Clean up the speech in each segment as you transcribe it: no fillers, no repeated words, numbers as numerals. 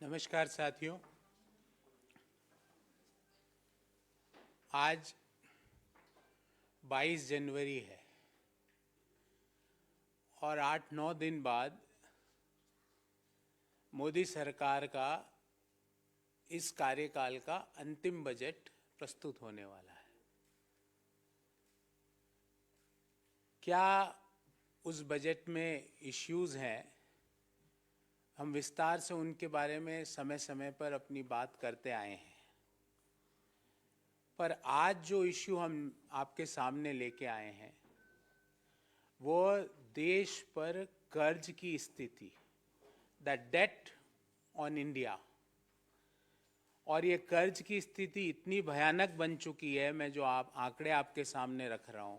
नमस्कार साथियों। आज 22 जनवरी है और 8-9 दिन बाद मोदी सरकार का इस कार्यकाल का अंतिम बजट प्रस्तुत होने वाला है। क्या उस बजट में इश्यूज हैं? हम विस्तार से उनके बारे में समय समय पर अपनी बात करते आए हैं, पर आज जो इश्यू हम आपके सामने लेके आए हैं वो देश पर कर्ज की स्थिति, द डेट ऑन इंडिया। और ये कर्ज की स्थिति इतनी भयानक बन चुकी है, मैं जो आंकड़े आपके सामने रख रहा हूं,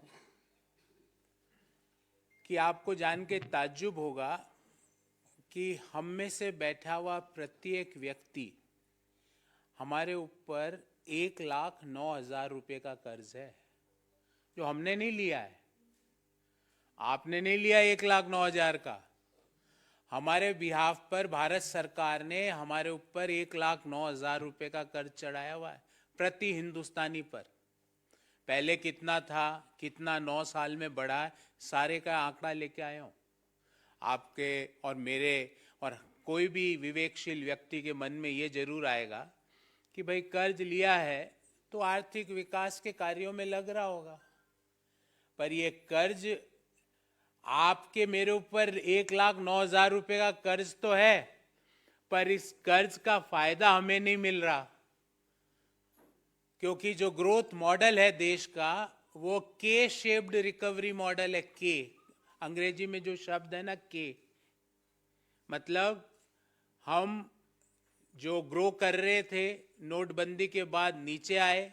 कि आपको जान के ताज्जुब होगा कि हम में से बैठा हुआ प्रत्येक व्यक्ति हमारे ऊपर 1,09,000 रुपये का कर्ज है, जो हमने नहीं लिया है। आपने नहीं लिया 1,09,000 का। हमारे बिहाफ पर भारत सरकार ने हमारे ऊपर 1,09,000 रुपये का कर्ज चढ़ाया हुआ है प्रति हिंदुस्तानी पर। पहले कितना था, कितना 9 साल में बढ़ा है, सारे का आंकड़ा लेके आया हूं। आपके और मेरे और कोई भी विवेकशील व्यक्ति के मन में ये जरूर आएगा कि भाई कर्ज लिया है तो आर्थिक विकास के कार्यों में लग रहा होगा, पर ये कर्ज आपके मेरे ऊपर 1,09,000 रुपये का कर्ज तो है, पर इस कर्ज का फायदा हमें नहीं मिल रहा, क्योंकि जो ग्रोथ मॉडल है देश का वो के शेप्ड रिकवरी मॉडल है। के अंग्रेजी में जो शब्द है ना, के मतलब हम जो ग्रो कर रहे थे नोटबंदी के बाद नीचे आए,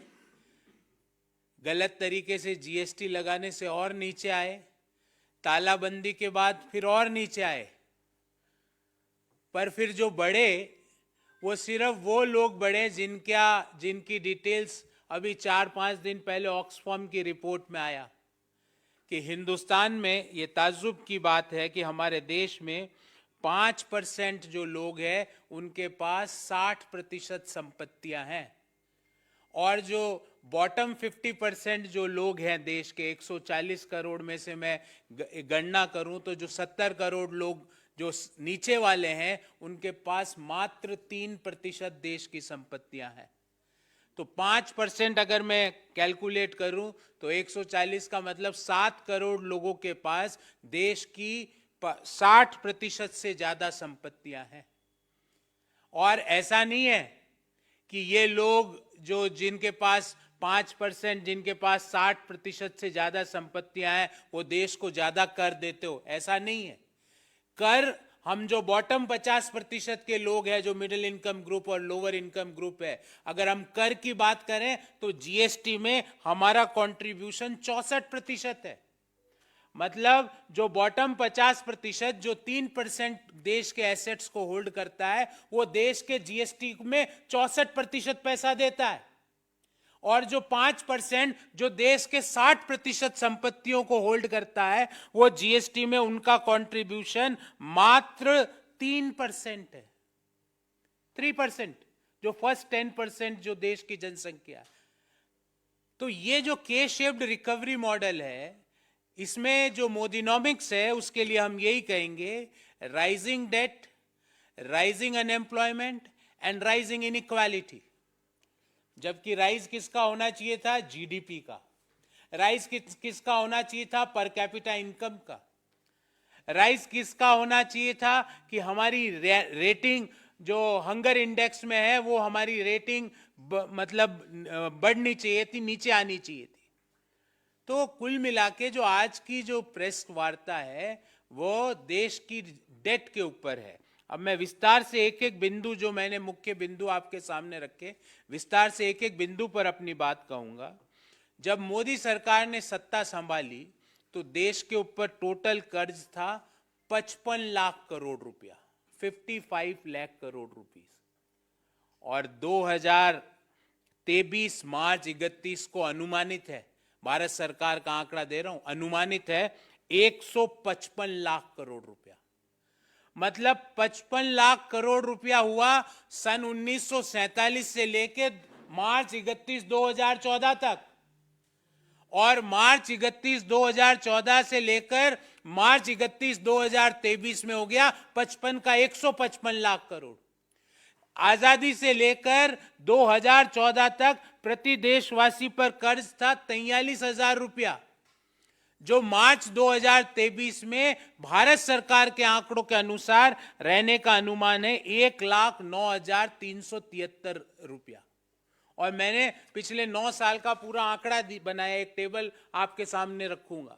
गलत तरीके से जीएसटी लगाने से और नीचे आए, तालाबंदी के बाद फिर और नीचे आए, पर फिर जो बढ़े वो सिर्फ वो लोग बढ़े जिनकी डिटेल्स अभी 4-5 दिन पहले ऑक्सफैम की रिपोर्ट में आया कि हिंदुस्तान में ये ताज्जुब की बात है कि हमारे देश में 5% जो लोग हैं उनके पास 60% संपत्तियां हैं, और जो बॉटम 50% जो लोग हैं देश के 140 करोड़ में से मैं गणना करूं तो जो 70 करोड़ लोग जो नीचे वाले हैं उनके पास मात्र 3% देश की संपत्तियां हैं। तो 5% अगर मैं कैलकुलेट करूं तो 140 का मतलब 7 करोड़ लोगों के पास देश की 60% से ज्यादा संपत्तियां हैं। और ऐसा नहीं है कि ये लोग जो जिनके पास 5%, जिनके पास 60% से ज्यादा संपत्तियां हैं वो देश को ज्यादा कर देते हो, ऐसा नहीं है। कर हम जो बॉटम 50% के लोग हैं, जो मिडिल इनकम ग्रुप और लोअर इनकम ग्रुप है, अगर हम कर की बात करें तो जीएसटी में हमारा कंट्रीब्यूशन 64% है। मतलब जो बॉटम 50%, जो 3% देश के एसेट्स को होल्ड करता है, वो देश के जीएसटी में 64% पैसा देता है, और जो 5% जो देश के 60% संपत्तियों को होल्ड करता है, वो जीएसटी में उनका कंट्रीब्यूशन मात्र 3% है। 3%, जो फर्स्ट 10% जो देश की जनसंख्या है। तो ये जो के शेप्ड रिकवरी मॉडल है, इसमें जो मोदीनॉमिक्स है उसके लिए हम यही कहेंगे, rising debt, rising unemployment and rising inequality. जबकि राइज किसका होना चाहिए था? जीडीपी का। राइज किसका होना चाहिए था? पर कैपिटा इनकम का। राइज किसका होना चाहिए था कि हमारी रेटिंग जो हंगर इंडेक्स में है वो हमारी रेटिंग मतलब बढ़नी चाहिए थी, नीचे आनी चाहिए थी। तो कुल मिला के जो आज की जो प्रेस वार्ता है वो देश की डेट के ऊपर है। अब मैं विस्तार से एक एक बिंदु, जो मैंने मुख्य बिंदु आपके सामने रखे, विस्तार से एक एक बिंदु पर अपनी बात कहूंगा। जब मोदी सरकार ने सत्ता संभाली तो देश के ऊपर टोटल कर्ज था 55 लाख करोड़ रुपया, 55 लाख करोड़ रुपीस, और 2023 मार्च 31 को अनुमानित है, भारत सरकार का आंकड़ा दे रहा हूं, अनुमानित है 155 लाख करोड़ रुपया। मतलब 55 लाख करोड़ रुपया हुआ सन 1947 से लेके मार्च 31 2014 तक, और मार्च 31 2014 से लेकर मार्च 31 2023 में हो गया 55 का 155 लाख करोड़। आजादी से लेकर 2014 तक प्रति देशवासी पर कर्ज था 43,000 रुपया, जो मार्च 2023 में भारत सरकार के आंकड़ों के अनुसार रहने का अनुमान है 1,09,373 रुपया। और मैंने पिछले 9 साल का पूरा आंकड़ा बनाया, एक टेबल आपके सामने रखूंगा।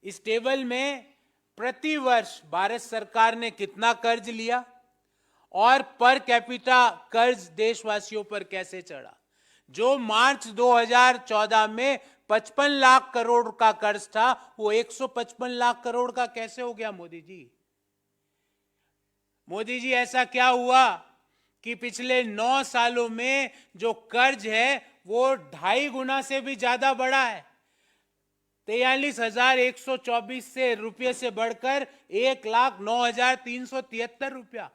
इस टेबल में प्रति वर्ष भारत सरकार ने कितना कर्ज लिया और पर कैपिटा कर्ज देशवासियों पर कैसे चढ़ा। जो मार्च 2014 में 55 लाख करोड़ का कर्ज था, वो 155 लाख करोड़ का कैसे हो गया मोदी जी? मोदी जी, ऐसा क्या हुआ कि पिछले 9 सालों में जो कर्ज है वो 2.5 गुना से भी ज्यादा बढ़ा है। 43,124 से रुपये से बढ़कर 1,09,373 रुपया।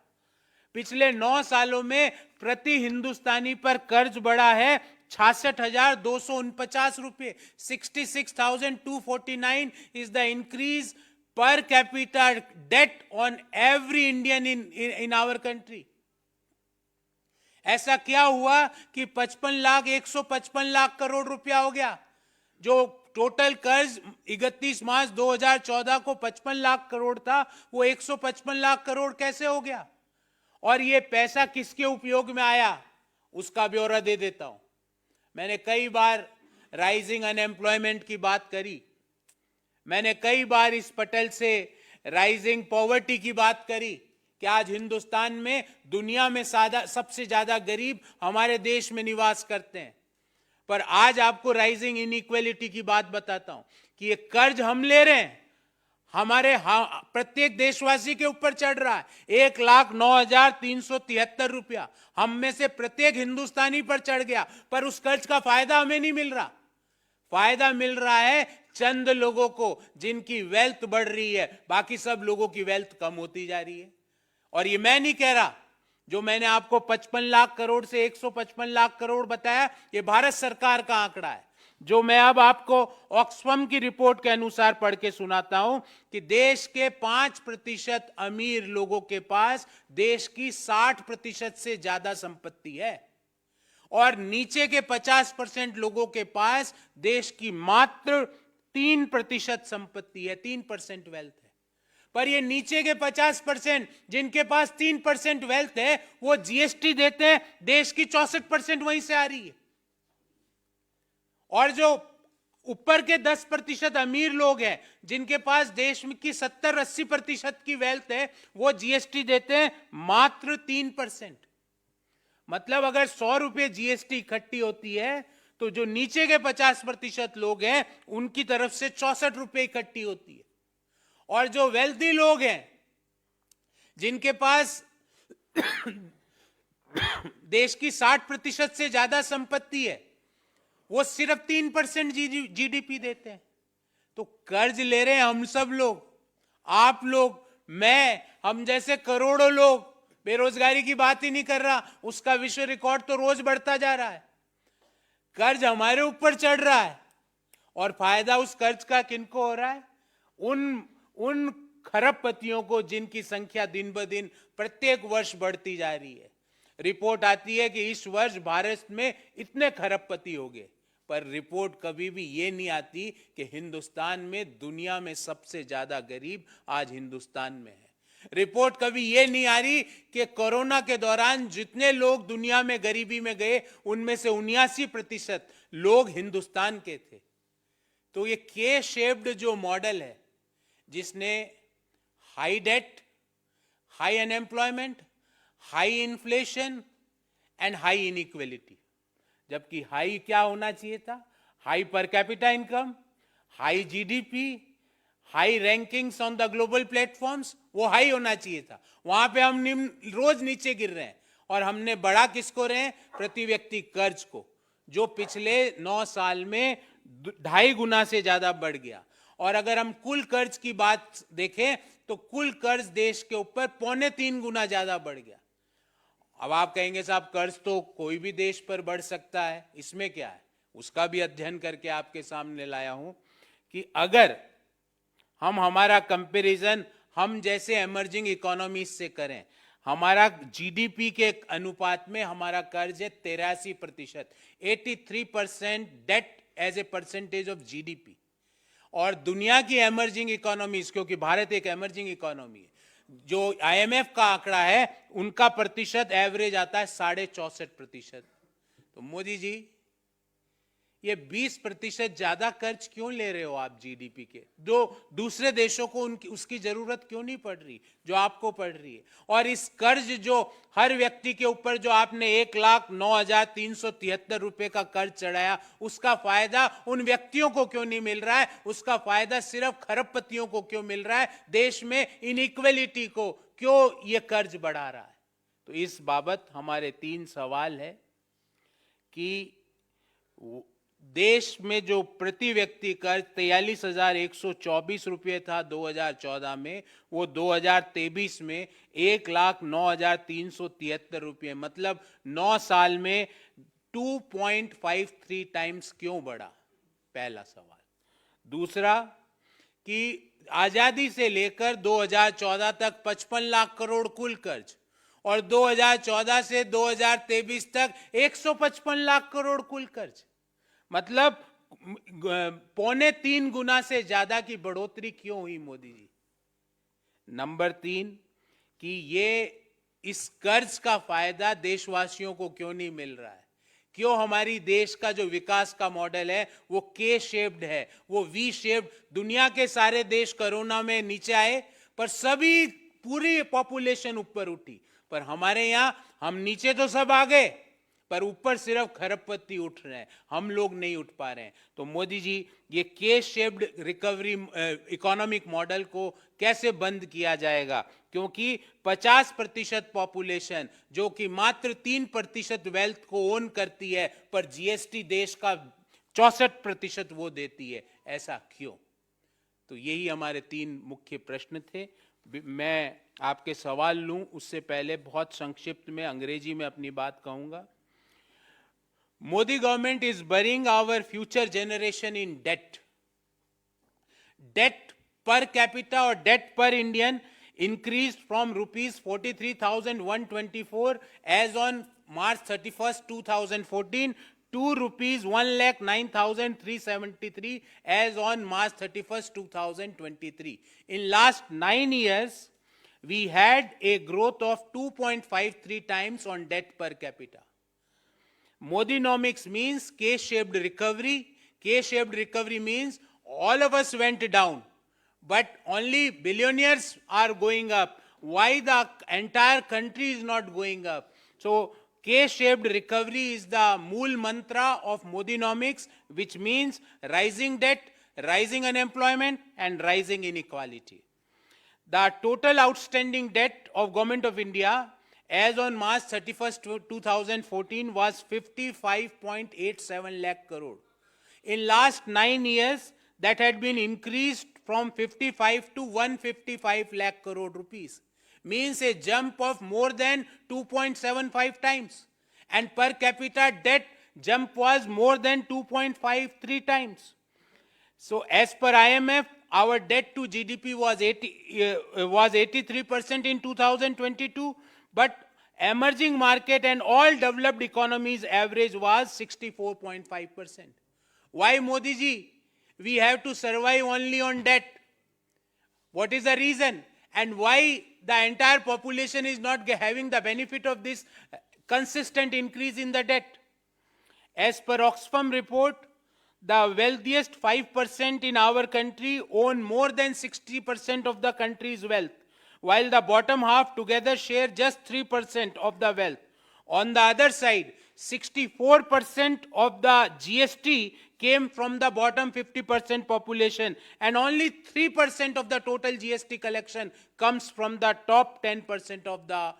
पिछले 9 सालों में प्रति हिंदुस्तानी पर कर्ज बढ़ा है 66,249 रुपये। 66,249 is the increase per capita debt on every Indian in our country. ऐसा क्या हुआ कि 155 लाख करोड़ रुपया हो गया? जो टोटल कर्ज 31 मार्च 2014 को 55 लाख करोड़ था, वो 155 लाख करोड़ कैसे हो गया? और ये पैसा किसके उपयोग में आया, उसका ब्यौरा दे देता हूं। मैंने कई बार राइजिंग अनएम्प्लॉयमेंट की बात करी, मैंने कई बार इस पटल से राइजिंग पॉवर्टी की बात करी कि आज हिंदुस्तान में दुनिया में सबसे ज्यादा गरीब हमारे देश में निवास करते हैं। पर आज आपको राइजिंग इनइक्वालिटी की बात बताता हूं कि ये कर्ज हम ले रहे हैं, हमारे प्रत्येक देशवासी के ऊपर चढ़ रहा है 1,09,373 रुपया। हम में से प्रत्येक हिंदुस्तानी पर चढ़ गया, पर उस कर्ज का फायदा हमें नहीं मिल रहा। फायदा मिल रहा है चंद लोगों को जिनकी वेल्थ बढ़ रही है, बाकी सब लोगों की वेल्थ कम होती जा रही है। और ये मैं नहीं कह रहा, जो मैंने आपको 55 लाख करोड़ से 155 लाख करोड़ बताया, ये भारत सरकार का आंकड़ा है। जो मैं अब आपको ऑक्सफैम की रिपोर्ट के अनुसार पढ़ के सुनाता हूं कि देश के 5% अमीर लोगों के पास देश की 60% से ज्यादा संपत्ति है, और नीचे के 50% लोगों के पास देश की मात्र 3% संपत्ति है, 3% वेल्थ है। पर ये नीचे के 50% जिनके पास 3% वेल्थ है, वो जीएसटी देते हैं, देश की 64% वहीं से आ रही है। और जो ऊपर के 10% अमीर लोग हैं, जिनके पास देश की 70-80% की वेल्थ है, वो जीएसटी देते हैं मात्र 3%। मतलब अगर 100 रुपये जीएसटी इकट्ठी होती है, तो जो नीचे के 50% लोग हैं, उनकी तरफ से 64 रुपये इकट्ठी होती है। और जो वेल्थी लोग हैं, जिनके पास देश की 60% से ज्यादा संपत्ति है, वो सिर्फ 3% जीडीपी देते हैं। तो कर्ज ले रहे हैं हम सब लोग, आप लोग, मैं, हम जैसे करोड़ों लोग। बेरोजगारी की बात ही नहीं कर रहा, उसका विश्व रिकॉर्ड तो रोज बढ़ता जा रहा है। कर्ज हमारे ऊपर चढ़ रहा है, और फायदा उस कर्ज का किनको हो रहा है? उन खरबपतियों को जिनकी संख्या दिन ब दिन प्रत्येक वर्ष बढ़ती जा रही है। रिपोर्ट आती है कि इस वर्ष भारत में इतने खरबपति हो गए, पर रिपोर्ट कभी भी ये नहीं आती कि हिंदुस्तान में दुनिया में सबसे ज्यादा गरीब आज हिंदुस्तान में है। रिपोर्ट कभी ये नहीं आ रही कि कोरोना के दौरान जितने लोग दुनिया में गरीबी में गए, उनमें से 79% लोग हिंदुस्तान के थे। तो ये के शेप्ड जो मॉडल है, जिसने high debt, high unemployment, high inflation and high inequality, जबकि हाई क्या होना चाहिए था? High per capita income, high GDP, high rankings on the global platforms, वो हाई होना चाहिए था। वहां पे हम रोज नीचे गिर रहे हैं, और हमने बढ़ा किसको रहे हैं? प्रति व्यक्ति कर्ज को, जो पिछले 9 साल में 2.5 गुना से ज्यादा बढ़ गया। और अगर हम कुल कर्ज की बात देखें, तो कुल कर्ज देश के ऊपर 3.25 गुना ज्यादा बढ़ गया। अब आप कहेंगे साहब कर्ज तो कोई भी देश पर बढ़ सकता है, इसमें क्या है? उसका भी अध्ययन करके आपके सामने लाया हूं कि अगर हम हमारा कंपैरिजन हम जैसे इमर्जिंग इकोनॉमीज से करें, हमारा जीडीपी के अनुपात में हमारा कर्ज है 83%, 83% debt as a percentage of GDP. और दुनिया की इमर्जिंग इकोनॉमीज, क्योंकि भारत एक इमर्जिंग इकोनॉमी है, जो आईएमएफ का आंकड़ा है उनका प्रतिशत एवरेज आता है 64.5%। तो मोदी जी ये 20% ज्यादा कर्ज क्यों ले रहे हो आप जीडीपी के? जो दूसरे देशों को उनकी उसकी जरूरत क्यों नहीं पड़ रही जो आपको पड़ रही है? और इस कर्ज जो हर व्यक्ति के ऊपर जो आपने 1,09,373 रुपए का कर्ज चढ़ाया, उसका फायदा उन व्यक्तियों को क्यों नहीं मिल रहा है? उसका फायदा सिर्फ खरबपतियों को क्यों मिल रहा है? देश में इनइक्वलिटी को क्यों ये कर्ज बढ़ा रहा है? तो इस बाबत हमारे 3 सवाल है कि देश में जो प्रति व्यक्ति कर्ज 43,124 रुपये था 2014 में, वो 2023 में 1,09,373 रुपये, मतलब 9 साल में 2.53 टाइम्स क्यों बढ़ा? पहला सवाल। दूसरा कि आजादी से लेकर 2014 तक 55 लाख करोड़ कुल कर्ज और 2014 से 2023 तक 155 लाख करोड़ कुल कर्ज, मतलब 3.25 गुना से ज्यादा की बढ़ोतरी क्यों हुई मोदी जी? नंबर 3 कि ये इस कर्ज का फायदा देशवासियों को क्यों नहीं मिल रहा है? क्यों हमारी देश का जो विकास का मॉडल है वो के शेप्ड है, वो वी शेप्ड? दुनिया के सारे देश कोरोना में नीचे आए पर सभी पूरी पॉपुलेशन ऊपर उठी, पर हमारे यहां हम नीचे तो सब आ गए पर ऊपर सिर्फ खरबपति उठ रहे हैं, हम लोग नहीं उठ पा रहे हैं। तो मोदी जी ये के शेप्ड रिकवरी इकोनॉमिक मॉडल को कैसे बंद किया जाएगा? क्योंकि 50% पॉपुलेशन जो कि मात्र 3% वेल्थ को ओन करती है, पर जीएसटी देश का 64% वो देती है, ऐसा क्यों? तो यही हमारे 3 मुख्य प्रश्न थे। मैं आपके सवाल लूं उससे पहले बहुत संक्षिप्त में अंग्रेजी में अपनी बात कहूंगा। Modi government is burying our future generation in debt. Debt per capita or debt per Indian increased from rupees 43,124 as on March 31st, 2014 to rupees 1,09,373 as on March 31st, 2023. In last 9 years, we had a growth of 2.53 times on debt per capita. Modinomics means K-shaped recovery. K-shaped recovery means all of us went down, but only billionaires are going up. Why the entire country is not going up? So K-shaped recovery is the mool mantra of Modinomics, which means rising debt, rising unemployment, and rising inequality. The total outstanding debt of Government of India as on March 31st, 2014 was 55.87 lakh crore. In last 9 years, that had been increased from 55 to 155 lakh crore rupees. Means a jump of more than 2.75 times. And per capita debt jump was more than 2.53 times. So as per IMF, our debt to GDP was 83% in 2022, but emerging market and all developed economies average was 64.5%. Why, Modi ji? We have to survive only on debt. What is the reason? And why the entire population is not having the benefit of this consistent increase in the debt? As per Oxfam report, the wealthiest 5% in our country own more than 60% of the country's wealth, while the bottom half together share just 3% of the wealth. On the other side, 64% of the GST came from the bottom 50% population, and only 3% of the total GST collection comes from the top 10% of the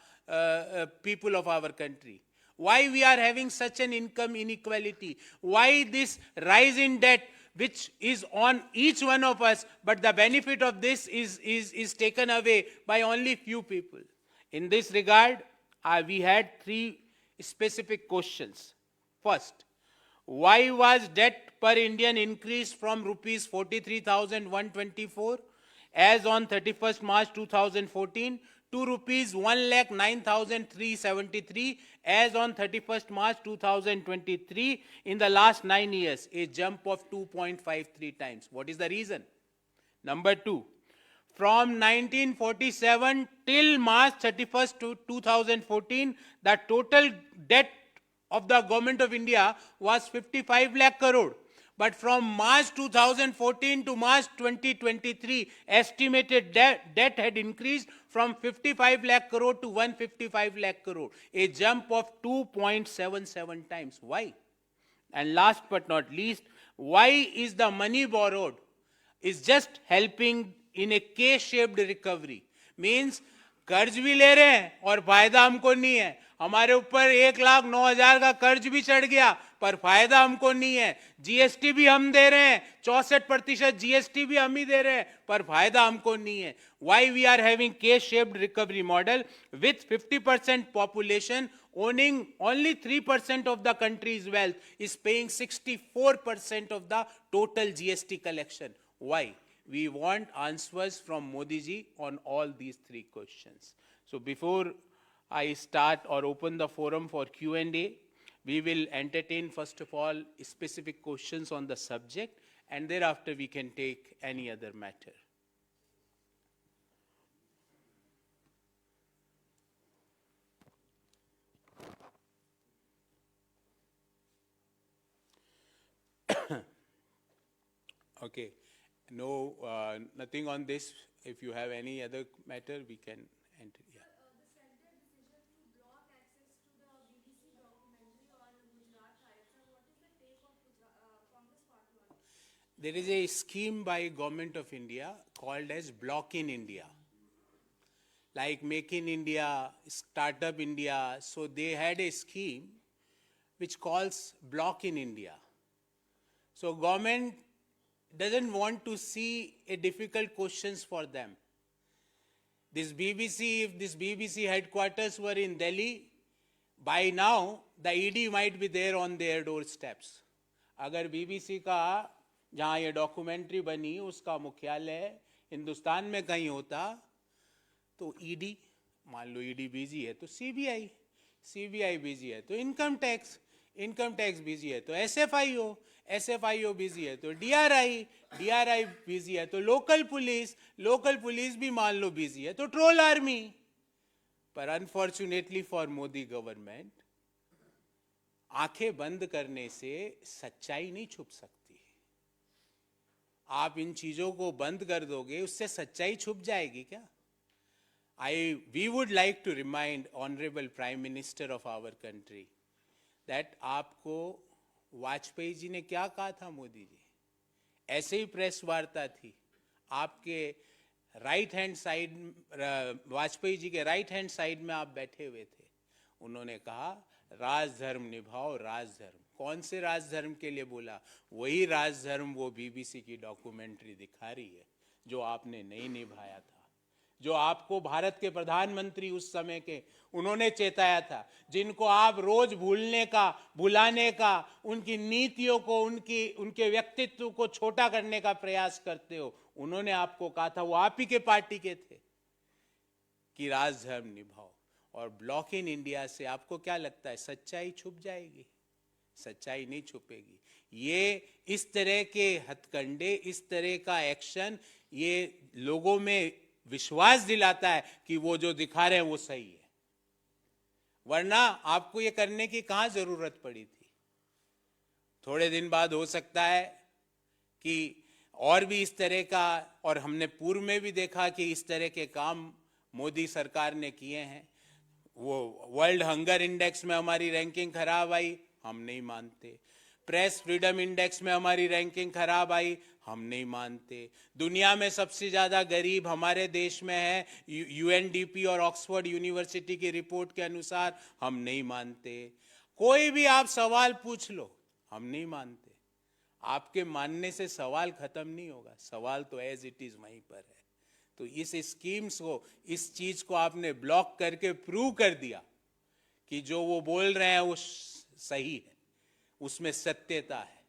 people of our country. Why we are having such an income inequality? Why this rise in debt? which is on each one of us, but the benefit of this is taken away by only few people. In this regard, we had three specific questions. First, why was debt per Indian increased from rupees 43,124 as on 31st March 2014 to rupees 1,09,373 as on 31st March 2023 in the last 9 years, a jump of 2.53 times. What is the reason? Number two, from 1947 till March 31st, 2014, the total debt of the government of India was 55 lakh crore. But from March 2014 to March 2023, estimated debt had increased from 55 lakh crore to 155 lakh crore, a jump of 2.77 times. Why? And last but not least, why is the money borrowed is just helping in a K-shaped recovery? Means कर्ज भी ले रहे हैं और फायदा हमको नहीं है. हमारे ऊपर 1,09,000 का कर्ज भी चढ़ गया पर फायदा हमको नहीं है. जीएसटी भी हम दे रहे हैं, 64% जीएसटी भी हम ही दे रहे हैं पर फायदा हमको नहीं है. Why we are having K-shaped recovery model with 50% population owning only 3% of the country's wealth is paying 64% of the total GST collection. Why? We want answers from Modi ji on all these three questions. So before I start or open the forum for Q&A, we will entertain first of all specific questions on the subject and thereafter we can take any other matter. Okay. No, nothing on this. If you have any other matter, we can enter. Yeah. The center decision to block access to the BBC documentary on Gujarat riots. What is the take of Congress Party on this? There is a scheme by Government of India called as Block in India. Like Make in India, Startup India. So they had a scheme which calls Block in India. So government doesn't want to see a difficult questions for them. This BBC, if this BBC headquarters were in Delhi, by now the ED might be there on their doorsteps. अगर BBC का जहाँ ये documentary बनी उसका मुख्यालय हिंदुस्तान में कहीं होता तो ईडी, मान लो ईडी बिजी है तो सीबीआई, सीबीआई बिजी है तो इनकम टैक्स बिजी है तो एसएफआईओ बिजी है तो डीआरआई बिजी है तो लोकल पुलिस भी मान लो बिजी है तो ट्रोल आर्मी. पर अनफॉर्चुनेटली फॉर मोदी गवर्नमेंट आंखें बंद करने से सच्चाई नहीं छुप सकती. आप इन चीजों को बंद कर दोगे उससे सच्चाई छुप जाएगी क्या? We would like to remind Honorable Prime Minister of our country that आपको वाजपेयी जी ने क्या कहा था मोदी जी? ऐसे ही प्रेस वार्ता थी, आपके right hand side, Vajpayee ji के राइट हैंड साइड में आप बैठे हुए थे. उन्होंने कहा राजधर्म निभाओ राजधर्म. कौन से राजधर्म के लिए बोला? वही राजधर्म वो बीबीसी की डॉक्यूमेंट्री दिखा रही है जो आपने नहीं निभाया था, जो आपको भारत के प्रधानमंत्री उस समय के उन्होंने चेताया था, जिनको आप रोज भुलाने का, उनकी नीतियों को, उनके व्यक्तित्व को छोटा करने का प्रयास करते हो. उन्होंने आपको कहा था, वो आप ही के पार्टी के थे, कि राजधर्म निभाओ. और ब्लॉक इन इंडिया से आपको क्या लगता है सच्चाई छुप जाएगी? सच्चाई नहीं छुपेगी. ये इस तरह के हथकंडे, इस तरह का एक्शन ये लोगों में विश्वास दिलाता है कि वो जो दिखा रहे हैं वो सही है. वरना आपको ये करने की कहां जरूरत पड़ी थी? थोड़े दिन बाद हो सकता है कि और भी इस तरह का, और हमने पूर्व में भी देखा कि इस तरह के काम मोदी सरकार ने किए हैं. वो वर्ल्ड हंगर इंडेक्स में हमारी रैंकिंग खराब आई, हम नहीं मानते. प्रेस फ्रीडम इंडेक्स में हमारी रैंकिंग खराब आई, हम नहीं मानते. दुनिया में सबसे ज्यादा गरीब हमारे देश में है, यूएनडीपी और ऑक्सफोर्ड यूनिवर्सिटी की रिपोर्ट के अनुसार, हम नहीं मानते. कोई भी आप सवाल पूछ लो, हम नहीं मानते. आपके मानने से सवाल खत्म नहीं होगा, सवाल तो एज इट इज वहीं पर है। तो इस स्कीम्स को, इस चीज को आपने ब्लॉक करके प्रूव कर दिया कि जो वो बोल रहे हैं वो सही है, उसमें सत्यता है।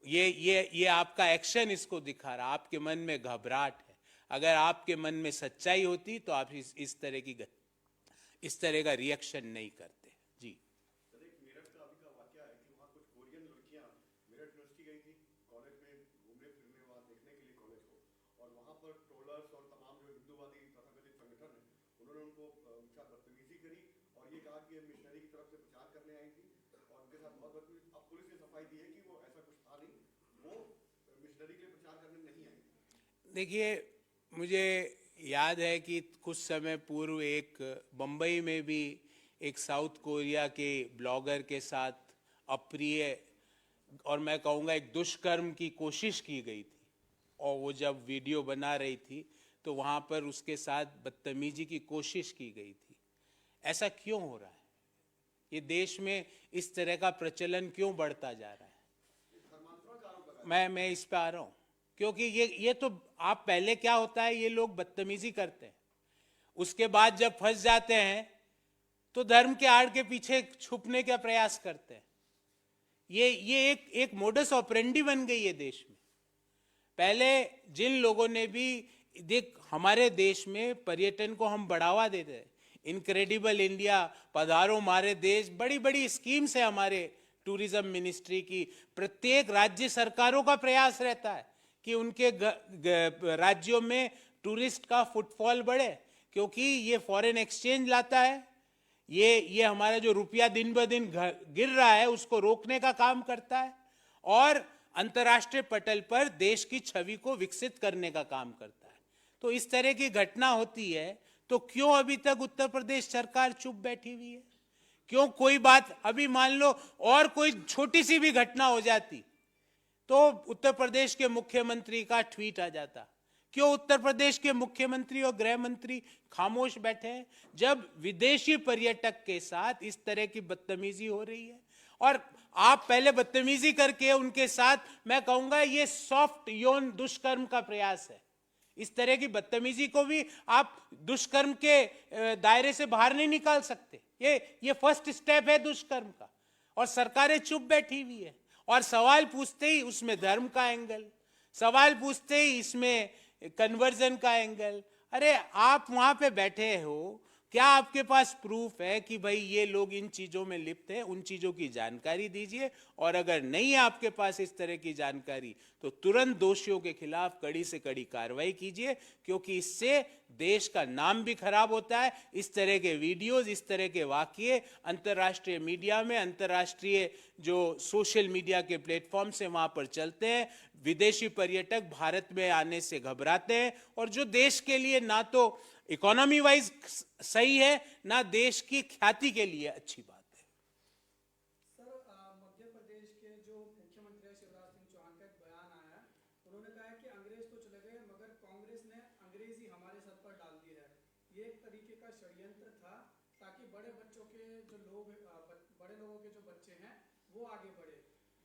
ये आपका एक्शन इसको दिखा रहा, आपके मन में घबराहट है। अगर आपके मन में सच्चाई होती तो आप इस तरह का रिएक्शन नहीं करते। जी सर, एक मेरठ का अभी का वाकया है कि वहाँ कुछ कोरियन लड़कियाँ मेरठ यूनिवर्सिटी गई थी कॉलेज में घूमने फिरने, वहाँ देखने के लिए कॉलेज को, और वहाँ पर ट्रोलर्स और तमाम जो हिंदूवादी तथाकथित संगठन है उन्होंने उनको उनके साथ बदतमीजी करी और ये कहा कि ये मिशनरी की तरफ से प्रचार करने आई थी और उनके साथ बहुत बदतमीजी। अब पुलिस ने सफाई दी है कि वो ऐसा कुछ था नहीं, वो मिशनरी के लिए प्रचार करने नहीं आई थी। देखिए, मुझे याद है कि कुछ समय पूर्व एक बम्बई में भी एक साउथ कोरिया के ब्लॉगर के साथ अप्रिय और मैं कहूँगा एक दुष्कर्म की कोशिश की गई थी, और वो जब वीडियो बना रही थी तो वहाँ पर उसके साथ बदतमीजी की कोशिश की गई थी। ऐसा क्यों हो रहा है? ये देश में इस तरह का प्रचलन क्यों बढ़ता जा रहा है? मैं इस पे आ रहा हूँ, क्योंकि ये तो आप पहले क्या होता है, ये लोग बदतमीजी करते हैं, उसके बाद जब फंस जाते हैं तो धर्म के आड़ के पीछे छुपने का प्रयास करते हैं। ये एक मोडस ऑपरेंडी बन गई है देश में। पहले जिन लोगों ने भी देख, हमारे देश में पर्यटन को हम बढ़ावा देते हैं, इनक्रेडिबल इंडिया, पधारो हमारे देश, बड़ी बड़ी स्कीम्स है हमारे टूरिज्म मिनिस्ट्री की। प्रत्येक राज्य सरकारों का प्रयास रहता है कि उनके राज्यों में टूरिस्ट का फुटफॉल बढ़े, क्योंकि ये फॉरेन एक्सचेंज लाता है, ये हमारा जो रुपया दिन ब दिन गिर रहा है उसको रोकने का काम करता है, और अंतर्राष्ट्रीय पटल पर देश की छवि को विकसित करने का काम करता है। तो इस तरह की घटना होती है तो क्यों अभी तक उत्तर प्रदेश सरकार चुप बैठी हुई है? क्यों कोई बात, अभी मान लो और कोई छोटी सी भी घटना हो जाती तो उत्तर प्रदेश के मुख्यमंत्री का ट्वीट आ जाता। क्यों उत्तर प्रदेश के मुख्यमंत्री और गृह मंत्री खामोश बैठे हैं जब विदेशी पर्यटक के साथ इस तरह की बदतमीजी हो रही है? और आप पहले बदतमीजी करके उनके साथ, मैं कहूंगा ये सॉफ्ट यौन दुष्कर्म का प्रयास है। इस तरह की बदतमीजी को भी आप दुष्कर्म के दायरे से बाहर नहीं निकाल सकते। ये फर्स्ट स्टेप है दुष्कर्म का, और सरकारें चुप बैठी हुई है। और सवाल पूछते ही उसमें धर्म का एंगल, सवाल पूछते ही इसमें कन्वर्जन का एंगल। अरे आप वहां पे बैठे हो, क्या आपके पास प्रूफ है कि भाई ये लोग इन चीजों में लिप्त हैं? उन चीजों की जानकारी दीजिए, और अगर नहीं है आपके पास इस तरह की जानकारी तो तुरंत दोषियों के खिलाफ कड़ी से कड़ी कार्रवाई कीजिए, क्योंकि इससे देश का नाम भी खराब होता है। इस तरह के वीडियोस, इस तरह के वाकये अंतर्राष्ट्रीय मीडिया में, अंतर्राष्ट्रीय जो सोशल मीडिया के प्लेटफॉर्म से वहां पर चलते हैं। विदेशी पर्यटक भारत में आने से घबराते हैं, और जो देश के लिए ना तो इकोनॉमी वाइज सही है ना देश की ख्याति के लिए अच्छी बात है। सर, मध्य प्रदेश के जो मुख्यमंत्री शिवराज सिंह चौहान का एक बयान आया है, उन्होंने कहा है कि अंग्रेज तो चले गए मगर कांग्रेस ने अंग्रेजी हमारे सर पर डाल दी है। ये एक तरीके का षड्यंत्र था ताकि बड़े बच्चों के जो लोग, बड़े लोगों के जो बच्चे हैं वो आगे बढ़े,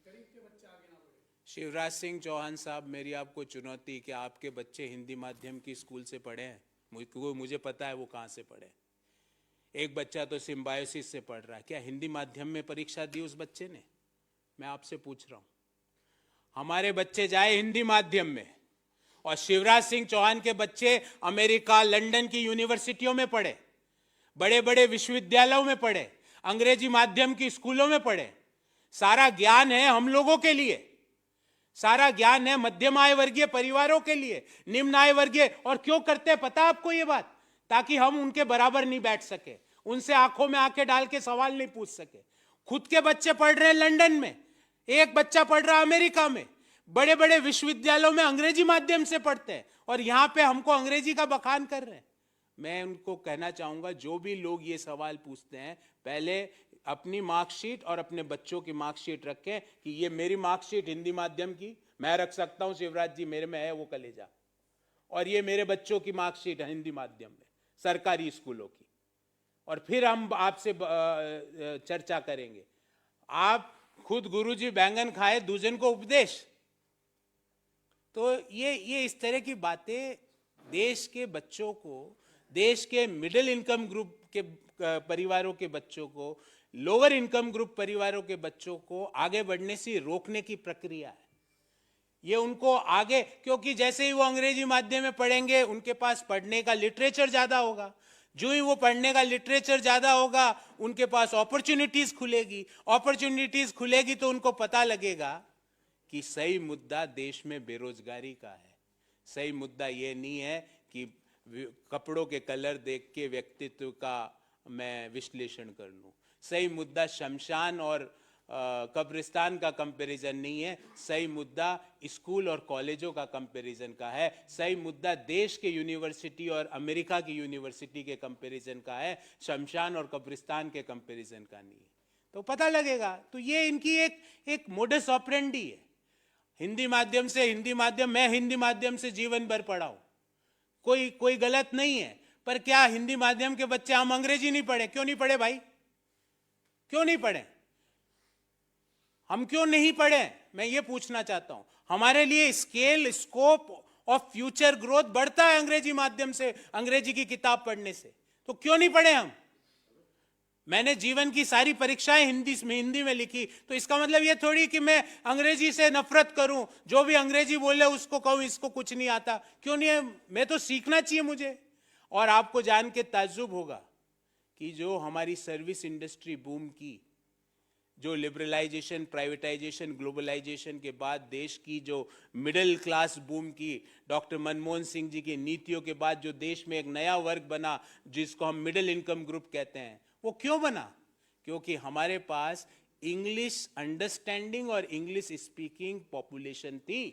गरीब के बच्चे आगे ना बढ़े। शिवराज सिंह चौहान साहब, मेरी आपको चुनौती कि आपके बच्चे हिंदी माध्यम की स्कूल से पढ़े हैं? मुझे पता है वो कहाँ से पढ़े। एक बच्चा तो सिम्बायोसिस से पढ़ रहा है, क्या हिंदी माध्यम में परीक्षा दी उस बच्चे ने? मैं आपसे पूछ रहा हूँ। हमारे बच्चे जाए हिंदी माध्यम में, और शिवराज सिंह चौहान के बच्चे अमेरिका, लंदन की यूनिवर्सिटियों में पढ़े, बड़े बड़े विश्वविद्यालयों में पढ़े, अंग्रेजी माध्यम की स्कूलों में पढ़े। सारा ज्ञान है हम लोगों के लिए, सारा ज्ञान है मध्यम आय वर्गीय परिवारों के लिए, निम्न आय वर्गीय। और क्यों करते हैं पता आपको ये बात? ताकि हम उनके बराबर नहीं बैठ सके, उनसे आंखों में आंखें डाल के सवाल नहीं पूछ सके। खुद के बच्चे पढ़ रहे हैं लंदन में, एक बच्चा पढ़ रहा है अमेरिका में, बड़े बड़े विश्वविद्यालयों में अंग्रेजी माध्यम से पढ़ते हैं, और यहां पे हमको अंग्रेजी का बखान कर रहे हैं। मैं उनको कहना चाहूंगा, जो भी लोग ये सवाल पूछते हैं, पहले अपनी मार्कशीट और अपने बच्चों की मार्कशीट रखें कि ये मेरी मार्कशीट हिंदी माध्यम की मैं रख सकता हूं, शिवराज जी मेरे में है वो कलेजा, और ये मेरे बच्चों की मार्कशीट है हिंदी माध्यम में सरकारी स्कूलों की, और फिर हम आपसे चर्चा करेंगे। आप खुद गुरुजी बैंगन खाए, दूजन को उपदेश। तो ये इस तरह की बातें देश के बच्चों को, देश के मिडिल इनकम ग्रुप के परिवारों के बच्चों को, लोअर इनकम ग्रुप परिवारों के बच्चों को आगे बढ़ने से रोकने की प्रक्रिया है। ये उनको आगे, क्योंकि जैसे ही वो अंग्रेजी माध्यम में पढ़ेंगे उनके पास पढ़ने का लिटरेचर ज्यादा होगा, जो ही वो पढ़ने का लिटरेचर ज्यादा होगा उनके पास अपॉर्चुनिटीज खुलेगी, अपॉर्चुनिटीज खुलेगी तो उनको पता लगेगा कि सही मुद्दा देश में बेरोजगारी का है। सही मुद्दा ये नहीं है कि कपड़ों के कलर देख के व्यक्तित्व का मैं विश्लेषण कर लूं। सही मुद्दा शमशान और कब्रिस्तान का कंपैरिजन नहीं है। सही मुद्दा स्कूल और कॉलेजों का कंपैरिजन का है। सही मुद्दा देश के यूनिवर्सिटी और अमेरिका की यूनिवर्सिटी के कंपैरिजन का है, शमशान और कब्रिस्तान के कंपैरिजन का नहीं है। तो पता लगेगा। तो ये इनकी एक मोडस ऑपरेंडी है। हिंदी माध्यम से, हिंदी माध्यम, मैं हिंदी माध्यम से जीवन भर पढ़ा हूं, कोई गलत नहीं है। पर क्या हिंदी माध्यम के बच्चे हम अंग्रेजी नहीं पढ़े? क्यों नहीं पढ़े भाई? क्यों नहीं पढ़े? हम क्यों नहीं पढ़े? मैं ये पूछना चाहता हूं। हमारे लिए scale, scope of future growth बढ़ता है अंग्रेजी माध्यम से, अंग्रेजी की किताब पढ़ने से। तो क्यों नहीं पढ़े हम? मैंने जीवन की सारी परीक्षाएं हिंदी में लिखी, तो इसका मतलब ये थोड़ी कि मैं अंग्रेजी से नफरत करूं, जो भी अंग्रेजी बोले उसको कहूं इसको कुछ नहीं आता। क्यों नहीं है? मैं तो सीखना चाहिए मुझे। और आपको जान के ताज्जुब होगा कि जो हमारी सर्विस इंडस्ट्री बूम की, जो लिबरलाइजेशन, प्राइवेटाइजेशन, ग्लोबलाइजेशन के बाद देश की जो मिडिल क्लास बूम की, डॉक्टर मनमोहन सिंह जी की नीतियों के बाद जो देश में एक नया वर्ग बना जिसको हम मिडिल इनकम ग्रुप कहते हैं, वो क्यों बना? क्योंकि हमारे पास इंग्लिश अंडरस्टैंडिंग और इंग्लिश स्पीकिंग पॉपुलेशन थी,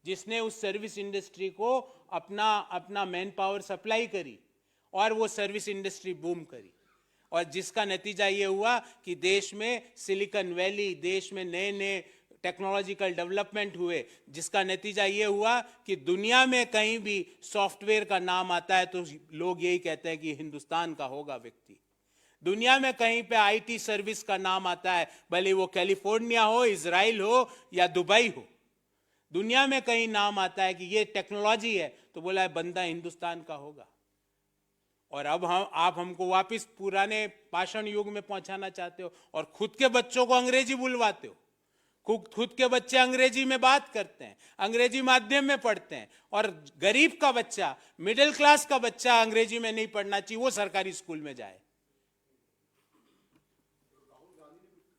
जिसने उस सर्विस इंडस्ट्री को अपना मैन पावर सप्लाई करी और वो सर्विस इंडस्ट्री बूम करी। और जिसका नतीजा ये हुआ कि देश में सिलिकॉन वैली, देश में नए नए टेक्नोलॉजिकल डेवलपमेंट हुए, जिसका नतीजा ये हुआ कि दुनिया में कहीं भी सॉफ्टवेयर का नाम आता है तो लोग यही कहते हैं कि हिंदुस्तान का होगा व्यक्ति। दुनिया में कहीं पे आईटी सर्विस का नाम आता है, भले वो कैलिफोर्निया हो, इजराइल हो या दुबई हो, दुनिया में कहीं नाम आता है कि ये टेक्नोलॉजी है तो बोला है बंदा हिंदुस्तान का होगा। और अब आप हमको वापस पुराने पाषाण युग में पहुंचाना चाहते हो और खुद के बच्चों को अंग्रेजी बुलवाते हो। खुद के बच्चे अंग्रेजी में बात करते हैं, अंग्रेजी माध्यम में पढ़ते हैं, और गरीब का बच्चा, मिडिल क्लास का बच्चा अंग्रेजी में नहीं पढ़ना चाहिए, वो सरकारी स्कूल में जाए। राहुल गांधी ने कुछ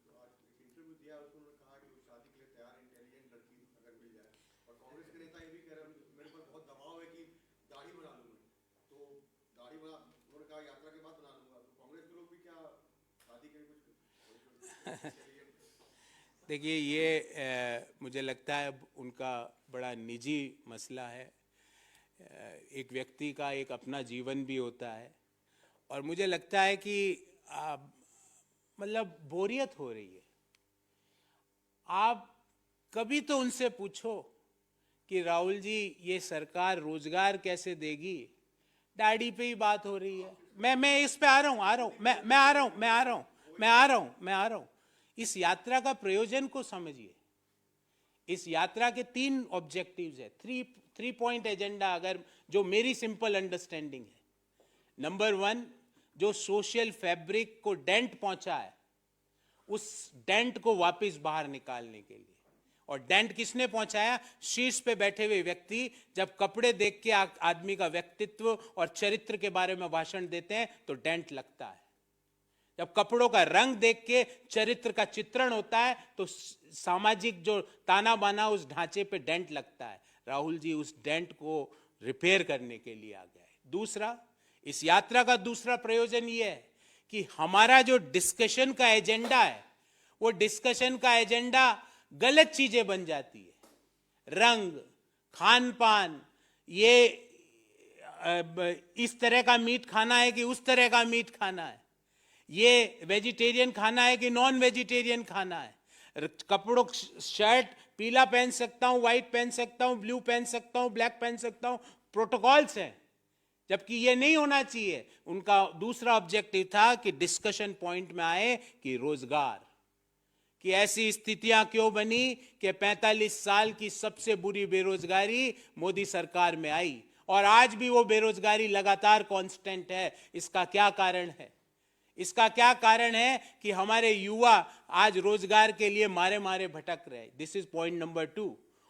इंटरव्यू दिया, उसमें उन्होंने कहा कि वो शादी के लिए तैयार, इंटेलिजेंट लड़की अगर मिल जाए। और कांग्रेस के नेता ये भी कह रहे हैं मेरे पर बहुत दबाव है कि दाढ़ी बना लूं मैं, तो दाढ़ी बना, उन्होंने कहा यात्रा के बाद बना लूंगा। तो कांग्रेस के लोग भी क्या शादी के कुछ देखिए, ये मुझे लगता है उनका बड़ा निजी मसला है। एक व्यक्ति का एक अपना जीवन भी होता है, और मुझे लगता है कि मतलब बोरियत हो रही है। आप कभी तो उनसे पूछो कि राहुल जी ये सरकार रोजगार कैसे देगी? दाढ़ी पे ही बात हो रही है। मैं इस पे आ रहा हूं। इस यात्रा का प्रयोजन को समझिए। इस यात्रा के 3 ऑब्जेक्टिव्स है, 3 पॉइंट एजेंडा, अगर जो मेरी सिंपल अंडरस्टैंडिंग है। नंबर 1, जो सोशल फैब्रिक को डेंट पहुंचा है, उस डेंट को वापस बाहर निकालने के लिए। और डेंट किसने पहुंचाया? शीर्ष पे बैठे हुए व्यक्ति जब कपड़े देख के आदमी का व्यक्तित्व और चरित्र के बारे में भाषण देते हैं तो डेंट लगता है। जब कपड़ों का रंग देख के चरित्र का चित्रण होता है तो सामाजिक जो ताना बाना उस ढांचे पे डेंट लगता है। राहुल जी उस डेंट को रिपेयर करने के लिए आ गए। दूसरा, इस यात्रा का दूसरा प्रयोजन यह है कि हमारा जो डिस्कशन का एजेंडा है, वो डिस्कशन का एजेंडा गलत चीजें बन जाती है। रंग, खान पान, ये इस तरह का मीट खाना है कि उस तरह का मीट खाना है, ये वेजिटेरियन खाना है कि नॉन वेजिटेरियन खाना है। कपड़ों, शर्ट पीला पहन सकता हूं, व्हाइट पहन सकता हूं, ब्लू पहन सकता हूं, ब्लैक पहन सकता हूं, प्रोटोकॉल्स हैं, जबकि ये नहीं होना चाहिए। उनका दूसरा ऑब्जेक्टिव था कि डिस्कशन पॉइंट में आए कि रोजगार, कि ऐसी स्थितियां क्यों बनी कि 45 साल की सबसे बुरी बेरोजगारी मोदी सरकार में आई और आज भी वो बेरोजगारी लगातार कांस्टेंट है। इसका क्या कारण है? इसका क्या कारण है कि हमारे युवा आज रोजगार के लिए मारे मारे भटक रहे। This is point number 2।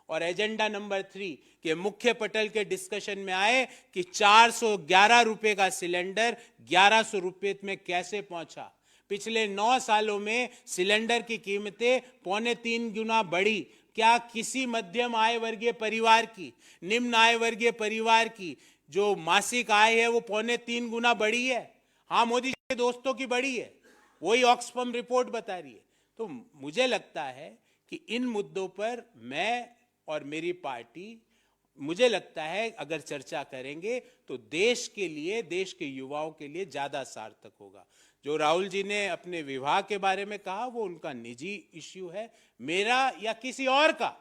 और एजेंडा नंबर 3 के मुख्य पटल के डिस्कशन में आए कि 411 रुपए का सिलेंडर 1100 रुपए में कैसे पहुंचा। पिछले 9 सालों में सिलेंडर की कीमतें 2.25 गुना बढ़ी। क्या किसी मध्यम आय वर्गीय परिवार की, निम्न आय वर्गीय परिवार की जो मासिक आय है वो 2.25 गुना बढ़ी है? हाँ, मोदी के दोस्तों की बढ़ी है, वही ऑक्सफैम रिपोर्ट बता रही है। तो मुझे लगता है कि इन मुद्दों पर मैं और मेरी पार्टी, मुझे लगता है अगर चर्चा करेंगे तो देश के लिए, देश के युवाओं के लिए ज्यादा सार्थक होगा। जो राहुल जी ने अपने विवाह के बारे में कहा वो उनका निजी इश्यू है। मेरा या किसी और का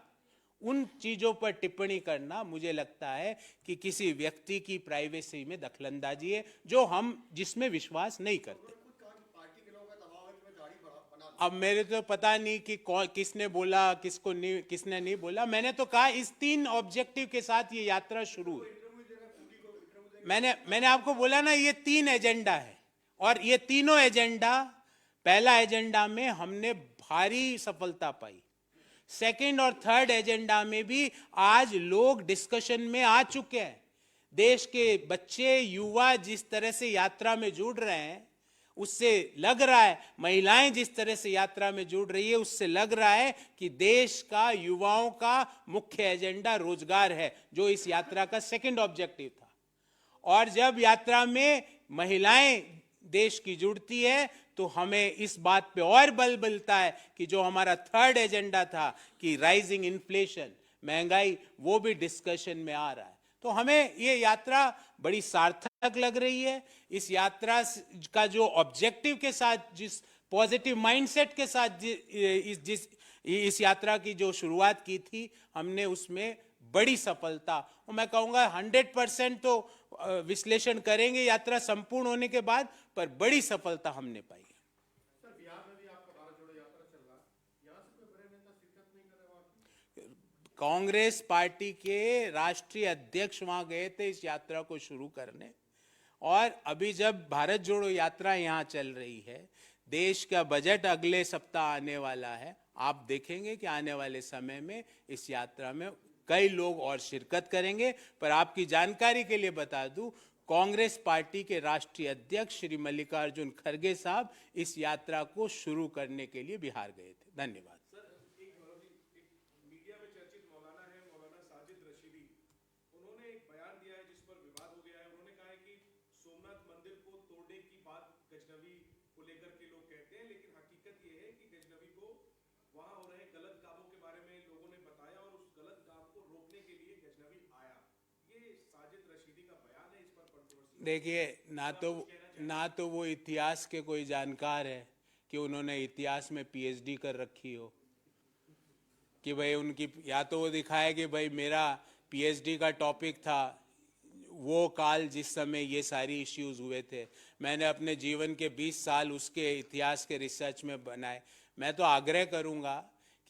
उन चीजों पर टिप्पणी करना मुझे लगता है कि किसी व्यक्ति की प्राइवेसी में दखलंदाजी है जो हम जिसमें विश्वास नहीं करते। अब मेरे तो पता नहीं कि किसने बोला, किसको नहीं, किसने नहीं बोला। मैंने तो कहा इस 3 ऑब्जेक्टिव के साथ ये यात्रा शुरू है। मैंने आपको बोला ना, ये 3 एजेंडा है और ये तीनों एजेंडा, पहला एजेंडा में हमने भारी सफलता पाई, सेकंड और थर्ड एजेंडा में भी आज लोग डिस्कशन में आ चुके हैं। देश के बच्चे, युवा जिस तरह से यात्रा में जुड़ रहे हैं उससे लग रहा है, महिलाएं जिस तरह से यात्रा में जुड़ रही है उससे लग रहा है कि देश का, युवाओं का मुख्य एजेंडा रोजगार है, जो इस यात्रा का सेकंड ऑब्जेक्टिव था। और जब यात्रा में महिलाएं देश की जुड़ती है तो हमें इस बात पे और बल मिलता है कि जो हमारा थर्ड एजेंडा था कि राइजिंग इन्फ्लेशन, महंगाई, वो भी डिस्कशन में आ रहा है। तो हमें ये यात्रा बड़ी सार्थक लग रही है। इस यात्रा का जो ऑब्जेक्टिव के साथ, जिस पॉजिटिव माइंडसेट के साथ इस यात्रा की जो शुरुआत की थी हमने, उसमें बड़ी सफलता, और मैं कहूंगा 100% तो विश्लेषण करेंगे यात्रा संपूर्ण होने के बाद, पर बड़ी सफलता हमने पाई है। सर, बिहार में भी आपका भारत जोड़ो यात्रा चल रहा है, यहाँ से कोई बड़े नेता शिरकत नहीं कर रहे वहां? कांग्रेस पार्टी के राष्ट्रीय अध्यक्ष वहां गए थे इस यात्रा को शुरू करने, और अभी जब भारत जोड़ो यात्रा यहाँ चल रही है, देश का बजट अगले सप्ताह आने वाला है, आप देखेंगे कि आने वाले समय में इस यात्रा में कई लोग और शिरकत करेंगे। पर आपकी जानकारी के लिए बता दूं, कांग्रेस पार्टी के राष्ट्रीय अध्यक्ष श्री मल्लिकार्जुन खड़गे साहब इस यात्रा को शुरू करने के लिए बिहार गए थे। धन्यवाद। मीडिया में चर्चित मौलाना है, मौलाना साजिद रशीदी, उन्होंने एक बयान दिया है जिस पर विवाद हो गया है। उन्होंने कहा है कि सोमनाथ मंदिर को तोड़ने की बात गजनवी को लेकर के लोग कहते हैं, लेकिन हकीकत यह है कि गजनवी को वहां हो रहे गलत कामों के बारे में लोगों ने बताया और उस गलत काम को रोकने के लिए गजनवी आया। ये साजिद रशीदी का बयान है, इस पर कंट्रोवर्सी। देखिए, ना तो वो इतिहास के कोई जानकार है कि उन्होंने इतिहास में पीएचडी कर रखी हो, कि भाई उनकी, या तो वो दिखाए कि भाई मेरा पीएचडी का टॉपिक था वो काल जिस समय ये सारी इश्यूज हुए थे, मैंने अपने जीवन के 20 साल उसके इतिहास के रिसर्च में बनाए। मैं तो आग्रह करूंगा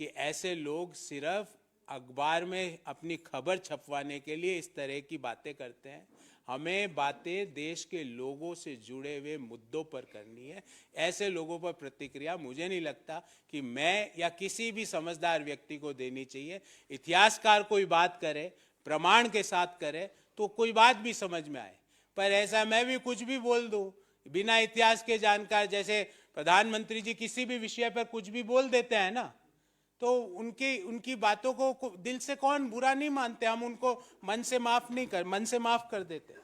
कि ऐसे लोग सिर्फ अखबार में अपनी खबर छपवाने के लिए इस तरह की बातें करते हैं। हमें बातें देश के लोगों से जुड़े हुए मुद्दों पर करनी है। ऐसे लोगों पर प्रतिक्रिया मुझे नहीं लगता कि मैं या किसी भी समझदार व्यक्ति को देनी चाहिए। इतिहासकार कोई बात करे, प्रमाण के साथ करे, तो कोई बात भी समझ में आए। पर ऐसा मैं भी कुछ भी बोल दूं बिना इतिहास के जानकार, जैसे प्रधानमंत्री जी किसी भी विषय पर कुछ भी बोल देते हैं ना, तो उनकी बातों को दिल से कौन बुरा नहीं मानते, हम उनको मन से माफ कर देते।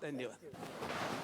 धन्यवाद।